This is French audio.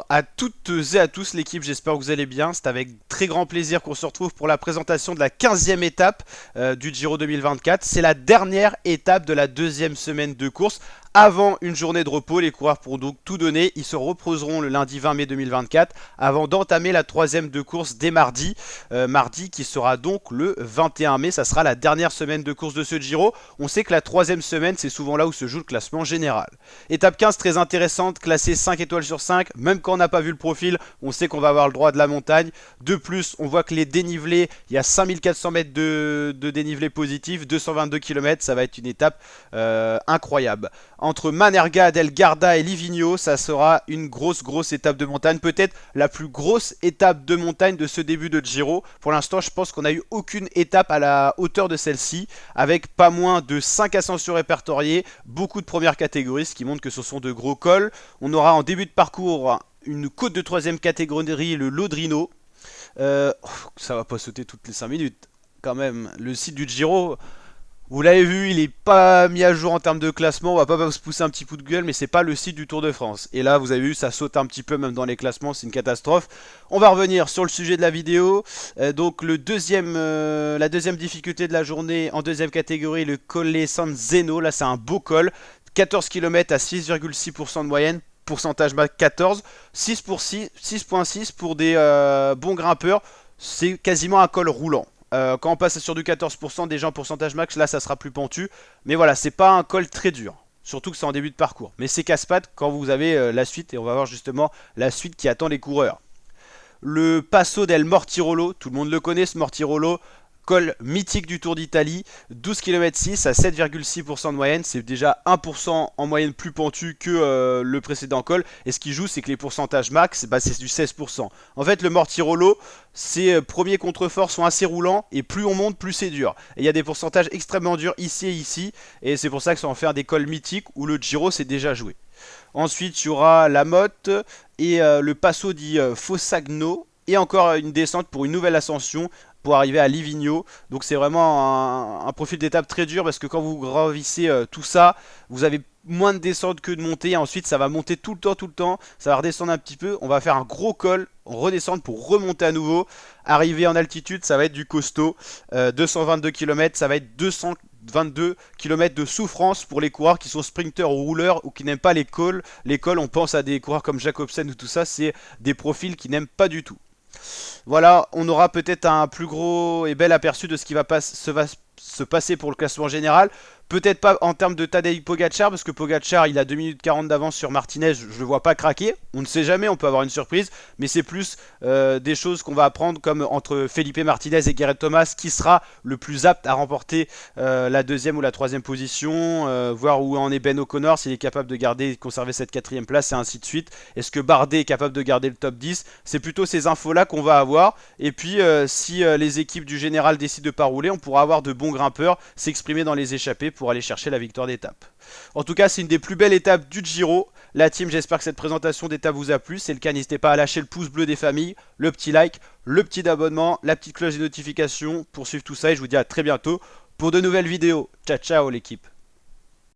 à toutes et à tous l'équipe, j'espère que vous allez bien. C'est avec très grand plaisir qu'on se retrouve pour la présentation de la 15e étape du Giro 2024. C'est la dernière étape de la deuxième semaine de course. Avant une journée de repos, les coureurs pourront donc tout donner. Ils se reposeront le lundi 20 mai 2024 avant d'entamer la troisième de course dès mardi. Mardi qui sera donc le 21 mai. Ça sera la dernière semaine de course de ce Giro. On sait que la troisième semaine, c'est souvent là où se joue le classement général. Étape 15 très intéressante, classée 5 étoiles sur 5. Même quand on n'a pas vu le profil, on sait qu'on va avoir le droit de la montagne. De plus, on voit que les dénivelés, il y a 5400 mètres de dénivelé positif, 222 km. Ça va être une étape incroyable. Entre Manerga, Del Garda et Livigno, ça sera une grosse étape de montagne. Peut-être la plus grosse étape de montagne de ce début de Giro. Pour l'instant, je pense qu'on n'a eu aucune étape à la hauteur de celle-ci, avec pas moins de 5 ascensions répertoriées, beaucoup de premières catégories, ce qui montre que ce sont de gros cols. On aura en début de parcours une côte de troisième catégorie, le Lodrino. Ça va pas sauter toutes les 5 minutes. Quand même, le site du Giro... Vous l'avez vu, il est pas mis à jour en termes de classement, on va pas se pousser un petit coup de gueule, mais c'est pas le site du Tour de France. Et là, vous avez vu, ça saute un petit peu même dans les classements, c'est une catastrophe. On va revenir sur le sujet de la vidéo. Donc la deuxième difficulté de la journée en deuxième catégorie, le Colle San Zeno. Là, c'est un beau col, 14 km à 6,6% de moyenne. Pourcentage max 14, 6,6 pour des bons grimpeurs, c'est quasiment un col roulant. Quand on passe sur du 14%, déjà en pourcentage max, là ça sera plus pentu. Mais voilà, c'est pas un col très dur. Surtout que c'est en début de parcours. Mais c'est casse-pattes quand vous avez la suite. Et on va voir justement la suite qui attend les coureurs. Le Passo del Mortirolo, tout le monde le connaît ce Mortirolo. Col mythique du Tour d'Italie, 12 km 6 à 7,6% de moyenne, c'est déjà 1% en moyenne plus pentu que le précédent col. Et ce qui joue, c'est que les pourcentages max, bah, c'est du 16%. En fait, le Mortirolo, ses premiers contreforts sont assez roulants, et plus on monte, plus c'est dur. Et il y a des pourcentages extrêmement durs ici et ici, et c'est pour ça que ça en fait un des cols mythiques où le Giro s'est déjà joué. Ensuite, il y aura la Motte et le Passo di Fossagno, et encore une descente pour une nouvelle ascension pour arriver à Livigno. Donc c'est vraiment un profil d'étape très dur parce que quand vous gravissez tout ça, vous avez moins de descente que de montée. Et ensuite ça va monter tout le temps, ça va redescendre un petit peu. On va faire un gros col, redescendre pour remonter à nouveau. Arriver en altitude, ça va être du costaud. 222 km, ça va être 222 km de souffrance pour les coureurs qui sont sprinteurs ou rouleurs ou qui n'aiment pas les cols. Les cols, on pense à des coureurs comme Jacobsen ou tout ça, c'est des profils qui n'aiment pas du tout. Voilà, on aura peut-être un plus gros et bel aperçu de ce qui va se passer pour le classement général. Peut-être pas en termes de Tadej Pogacar, parce que Pogacar il a 2 minutes 40 d'avance sur Martinez, je le vois pas craquer. On ne sait jamais, on peut avoir une surprise, mais c'est plus des choses qu'on va apprendre comme entre Felipe Martinez et Geraint Thomas, qui sera le plus apte à remporter la deuxième ou la troisième position, voir où en est Ben O'Connor, s'il est capable de garder et de conserver cette quatrième place et ainsi de suite. Est-ce que Bardet est capable de garder le top 10? C'est plutôt ces infos-là qu'on va avoir. Et puis si les équipes du général décident de pas rouler, on pourra avoir de bons grimpeurs s'exprimer dans les échappées pour aller chercher la victoire d'étape. En tout cas, c'est une des plus belles étapes du Giro. La team, j'espère que cette présentation d'étape vous a plu. Si c'est le cas, n'hésitez pas à lâcher le pouce bleu des familles, le petit like, le petit abonnement, la petite cloche de notification pour suivre tout ça. Et je vous dis à très bientôt pour de nouvelles vidéos. Ciao, ciao l'équipe.